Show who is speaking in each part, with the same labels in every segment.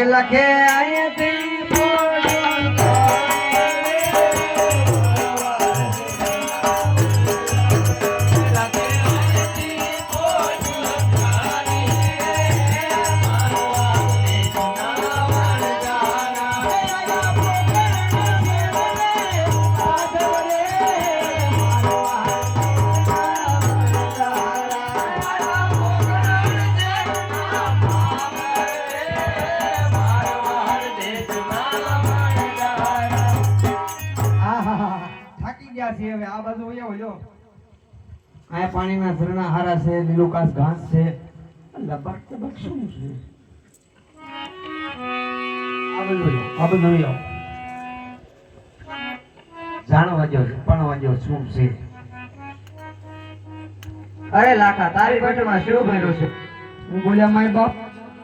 Speaker 1: લખે આયતી હવે આ બાજુ વયો લ્યો આ પાણીના ઝરણા હારા છે લીલુકાસ ઘાસ છે લબક તબક શું છે આ બાજુ વયો જાણવા જો પણ જો શું છે અરે લાખા તારી બેઠમાં શું ભર્યું છે હું બોલ્યા માય બાપ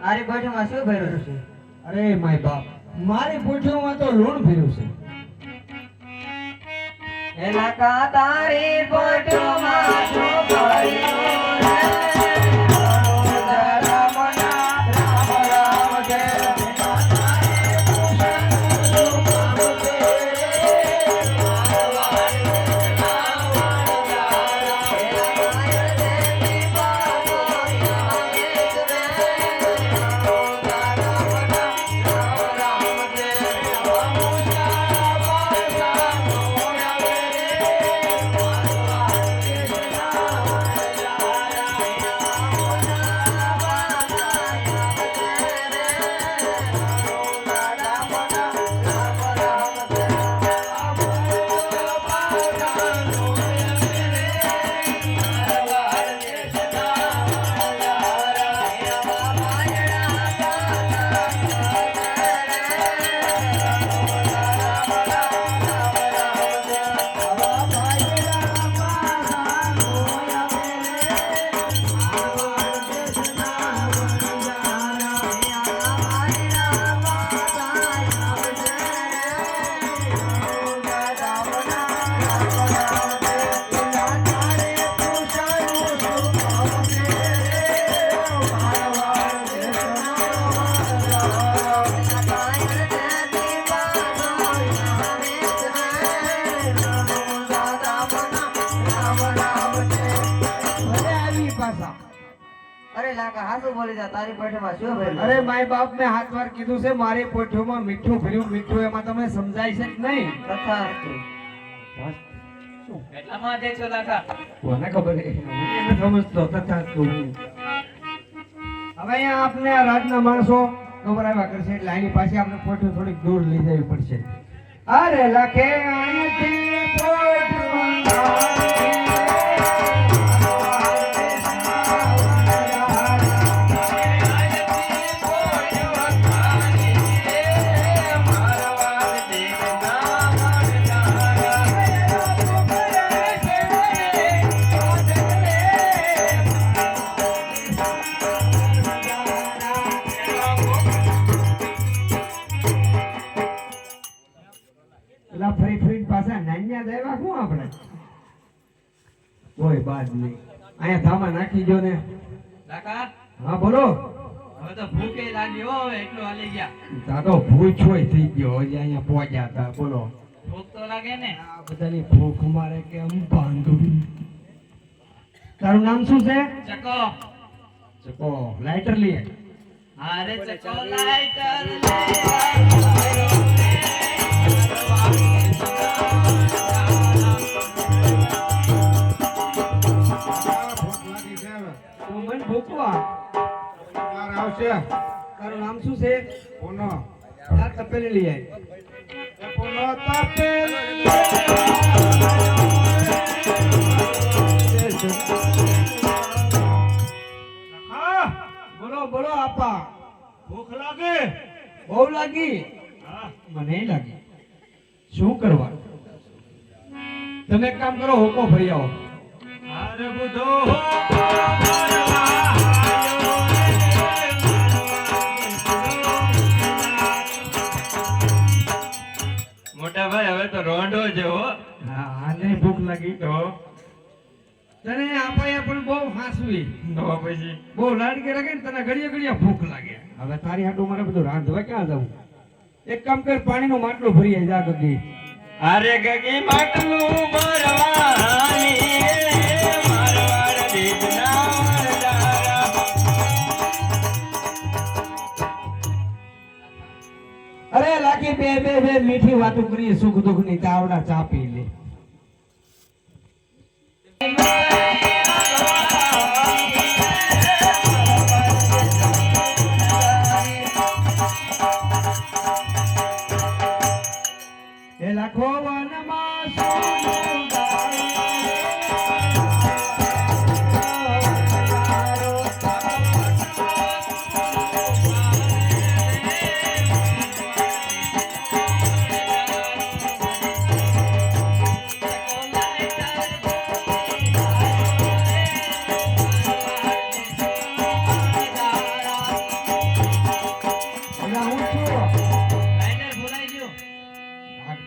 Speaker 1: તારી બેઠમાં શું ભર્યું છે અરે માય બાપ મારી પૂઠીમાં તો લૂણ ભર્યું છે એલાકા તારી પોટમાં છોકરીઓ રે રામ રામ જય અરે માય બાપ મેં હાથ વાર કીધું છે મારી પોઠીઓમાં મીઠું ભર્યું મીઠું એમાં તમને સમજાય છે કે નહીં
Speaker 2: કેટલામાં દે છો લાખા
Speaker 1: કોને ખબર છે એને સમજતો તથા હવે અહીંયા આપને આ રાજના માણસો ખબર આવ્યા કરશે એટલે આની પાસે આપણે પોઠીઓ થોડીક દૂર લઈ જવી પડશે અરે લખે અહીંથી પોઠીઓ ફરી ફરી પાછા નાન્યા દેવા શું આપણે કોઈ બાદ નહીં અહીંયા ધામા નાખી જો ને
Speaker 2: લાખા
Speaker 1: હા બોલો
Speaker 2: હવે તો ભૂખે લાગી હો એટલું હાલી ગયા
Speaker 1: તા તો ભૂખ હોય થઈ ગયો હજી અહીંયા પહોંચ્યા હતા બોલો
Speaker 2: ભૂખ તો લાગે ને
Speaker 1: આ બધાની ભૂખ મારે કે આમ બાંધું તારું નામ શું છે
Speaker 2: ચકો
Speaker 1: ચકો લાઇટર લઈએ
Speaker 2: અરે ચકો લાઈટર લે તારું નામ શું છે
Speaker 3: પૂનો
Speaker 1: આ તપેલી લઈ આવી
Speaker 3: પૂનો તપેલ હા
Speaker 1: બોલો બોલો આપા
Speaker 3: ભૂખ લાગે
Speaker 1: બહુ લાગી મને લાગી શું કરવા તમે એક કામ કરો હોકો ભરી આવો
Speaker 3: અરે બુધો
Speaker 2: મોટા ભાઈ હવે તો રોંડો જેવો
Speaker 1: હા આને ભૂખ લાગી
Speaker 2: તો
Speaker 1: તને આપાએ પણ બહુ હાસવી
Speaker 2: તો પછી
Speaker 1: બહુ લાડકે લાગે ને તને ઘડીએ ઘડીએ ભૂખ લાગે હવે તારી હાટું મારે બધું રાંધવા ક્યાં જવું? એક કામ કર, પાણીનું માટલું ભરી આઈ જા ગગી.
Speaker 2: અરે ગગી માટલું ભરવાની મારવાડ દીધના વરદારા.
Speaker 1: અરે લાખી બે બે બે મીઠી વાતો કરીએ, સુખ દુઃખ ની તાવડા ચા પી લે. એ લાખો વનમાં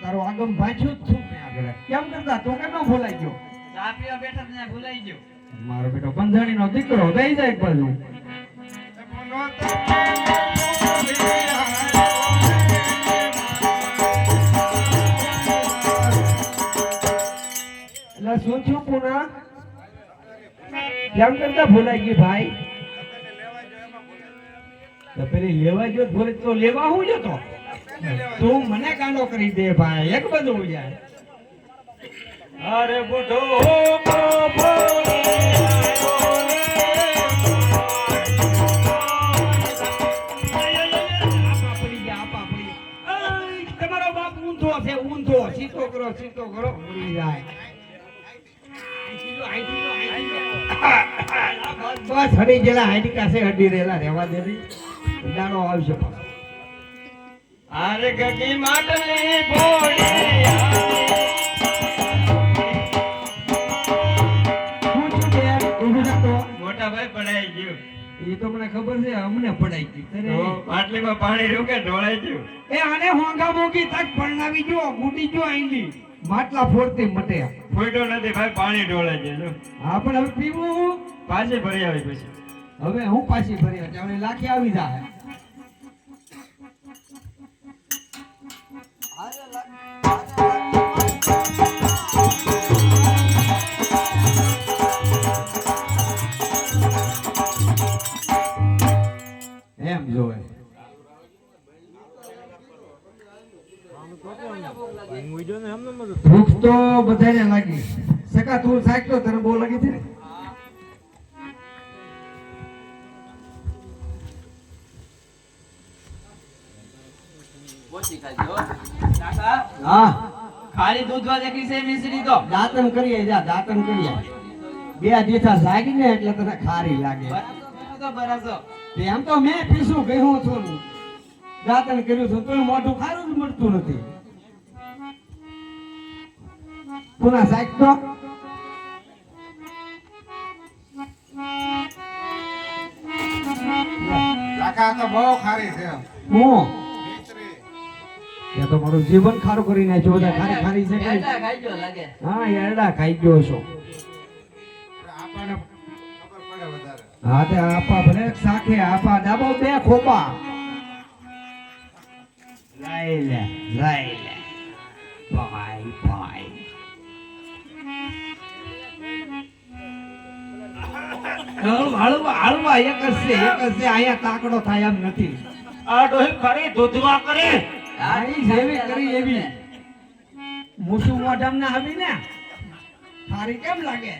Speaker 1: તારો આગમ ભાંચ્યો જ છું મેં આગળ. કેમ કરતા તું કેમ ન ભૂલાઈ ગયો?
Speaker 2: ચા પીવા બેઠા ત્યાં ભૂલાઈ ગયો.
Speaker 1: મારો બેટો બંધાણી નો દીકરો દઈ જાય એક બાજુ. એટલે શું થયું પુના? કેમ કરતા ભૂલાઈ ગઈ ભાઈ? તો પેલી લેવા જો ભૂલે તો લેવા હું જતો? તું મને કાંડો કરી દે ભાઈ, એક બધું જાય.
Speaker 3: અરે બુઢો આપા
Speaker 1: પડી ગયા, આપા પડી ગયા. અય, તમારો બાપ ઊંધો છે, ઊંધો. સીધો કરો, સીધો કરો, ઉડી જાય. બસ હડી ગયેલા, હાઈડી કાસે હડી રહેલા, રહેવા દે રી. દાડો આવશે પાછો.
Speaker 2: અરે ગગી માટલી ભોળી
Speaker 1: શું થયું બે? ઊભું થતો?
Speaker 2: મોટા ભાઈ પડાઈ ગયું.
Speaker 1: એ તો મને ખબર છે, અમને પડાઈ ગઈ.
Speaker 2: તો માટલીમાં પાણી રૂકે ઢોળાઈ ગયું.
Speaker 1: એ આને હોંગા મોગી તક પરણાવી જો, બુટી જો આઈલી. માટલા ફોડતી મટે.
Speaker 2: ફૂટો નથી ભાઈ, પાણી ઢોળાઈ ગયું જો.
Speaker 1: હા પણ હવે પીવું.
Speaker 2: પાછી ભરી આવી પછી.
Speaker 1: હવે હું પાછી ભરી હતી, હવે લાખી આવી જાય. એમ જોવે. ભૂખ તો બધાને લાગી. સકા તું સાક તો તને બહુ લાગી છે ને?
Speaker 2: ઓછી ખાજો કાકા.
Speaker 1: હા,
Speaker 2: ખાલી દૂધવા દેખી છે મિશ્રી તો.
Speaker 1: દાંતન કરીએ જા, દાંતન કરીએ. બે દીઠા લાગી ને એટલે તને ખારી લાગે.
Speaker 2: તો બરાસો.
Speaker 1: એમ તો મેં પીસું ગયું છું, દાંતન કર્યું છું, તો મોઢું ખારું જ મળતું નથી. પુના સાહેબ તો
Speaker 3: કાકા તો બહુ ખારી છે.
Speaker 1: હું એ તો મારું જીવન ખારું કરી નાખ્યું. બધા ખારી ખારી છે કઈ?
Speaker 2: એડા ખાઈજો લાગે.
Speaker 1: હા, એરડા ખાઈ ગયો છો.
Speaker 3: આપણને ખબર પડે વધારે.
Speaker 1: હા તે આપા ભલે સાખે આપા ડાબો બે ખોપા લઈ લે ભાઈ ભાઈ. હળવા એક જ છે, અહીંયા તાકડો થાય એમ નથી.
Speaker 3: આ ડોહી ખરી દૂધવા કરે.
Speaker 1: આઈ જેવી કરી એવી મૂસું મોઢામ ના આવી ને થારી કેમ લાગે?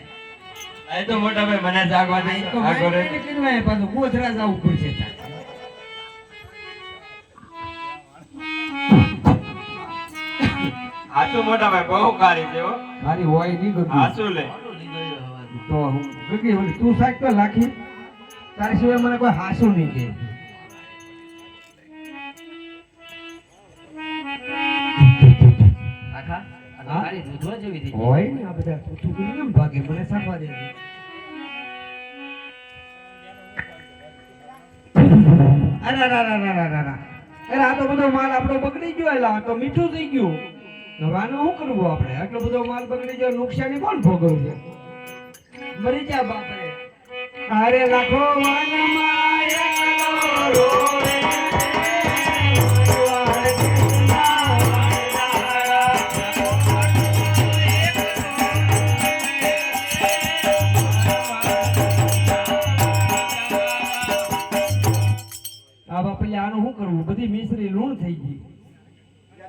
Speaker 2: એ તો મોટા ભાઈ મને જાગવા દે.
Speaker 1: તો
Speaker 2: આ ઘરે
Speaker 1: મારી કીધું પાછું ગોધરા જવું પડશે.
Speaker 2: હાચું મોટા ભાઈ બહુ ખારી છે હો.
Speaker 1: મારી હોય નહીં ગયું
Speaker 2: હાચું લે.
Speaker 1: તો હું ગગી ઓલી તું સાક તો લાખી, તારી સિવાય મને કોઈ હાસું નહીં કે.
Speaker 2: કાકા આ ખારી દૂધવા જેવી થઈ ગઈ.
Speaker 1: હોય ને આ બધા તું કેમ ભાગે મને સાફવા દે. અરે આ તો બધો માલ આપણો બગડી ગયો. એલા આ તો મીઠું થઈ ગયું. હવે આનું શું કરવું આપણે? આટલો બધો માલ બગડી ગયો, નુકસાની કોણ ભોગવવું છે? મરી જા બાપરે. અરે લાખો વાનમાં એકલો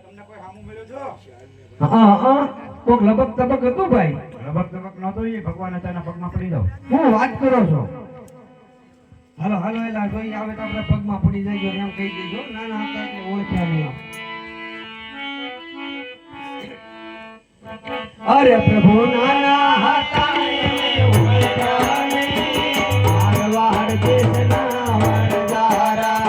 Speaker 3: તમને કોઈ સામું મળ્યું છો
Speaker 1: હા હા કોક લબક તબક હતું ભાઈ.
Speaker 3: લબક તબક નહોતો એ ભગવાન અચાનક પગમાં પડી જાવ
Speaker 1: હું વાત કરો છો? હાલો હાલો એલા જોઈ આવે તો આપણે પગમાં પડી જાય એમ કહી દેજો. નાના હતા એટલે ઓળખ્યા નહીં. અરે પ્રભુ નાના હતા એને ઓળખ્યા નહીં. મારવાડ દેશના વરદારા.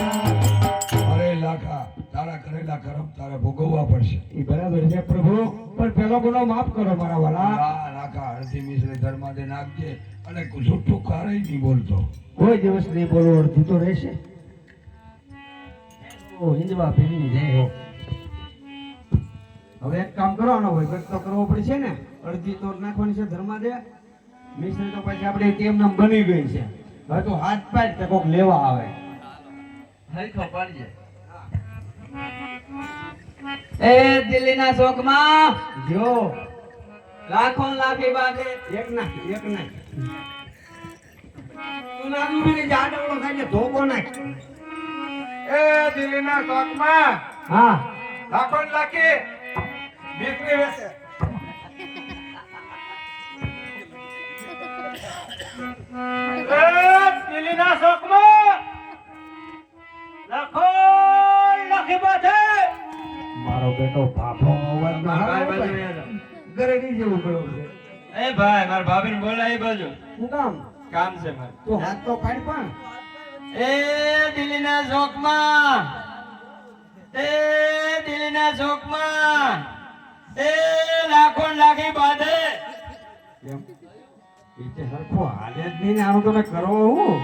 Speaker 4: અરે લાખા તારા કરેલા કર્મ તારે ભોગવવા પડશે.
Speaker 1: ઈ બરાબર છે પ્રભુ, પણ પેલો ગુનો માફ કરો મારા વાલા.
Speaker 4: આ લાખા અડધી મિશ્ર ધર્માદે નાખજે અને જૂઠું કારેય નહીં બોલતો.
Speaker 1: કોઈ દિવસ નહીં બોલવું, અડધું તો રહેશે. ઓ હિંદવા ભીમની જય હો. હવે એક કામ કરવાનો હોય કંઈક તો કરવો પડશે ને. અડધી તો નાખવાની છે ધર્માદે, મિશ્ર તો પછી આપણે તેમ નામ બની ગઈ છે. હવે તો હાથ પાડ કે કોક લેવા આવે.
Speaker 2: હરખો પડજે. એ દિલ્હીના શોકમાં
Speaker 1: જો
Speaker 2: લાખો ને લાખી બાંધે.
Speaker 1: એક નાખ એક નાખ. તું નાનું મને જાડવડો થાય છે, ધોકો નાખ.
Speaker 3: એ દિલ્હીના શોખમાં
Speaker 1: હા
Speaker 3: લાખો ને લાખી દીકરી વેચે એ દિલ્હીના શોખમાં લાખો લાખી બાંધે
Speaker 1: મારો બેટો ભાભો અવાજ ના
Speaker 2: ભાઈ
Speaker 1: આવે
Speaker 2: બાજુ
Speaker 1: ભાઈ.
Speaker 2: આવ્યો.
Speaker 1: ગરેડી જેવું ગળું છે.
Speaker 2: એ ભાઈ મારા ભાભીને બોલાય એ બાજુ
Speaker 1: શું કામ?
Speaker 2: કામ છે મારે.
Speaker 1: તું હાથ તો પાડ પણ.
Speaker 2: એ દિલ્હીના શોકમાં એ દિલ્હીના શોકમાં એ લાખો ને લાખી બાંધે.
Speaker 1: એમ. ઈ તે સરખો હાલે જ નહીં ને આનું તમે કરો હું?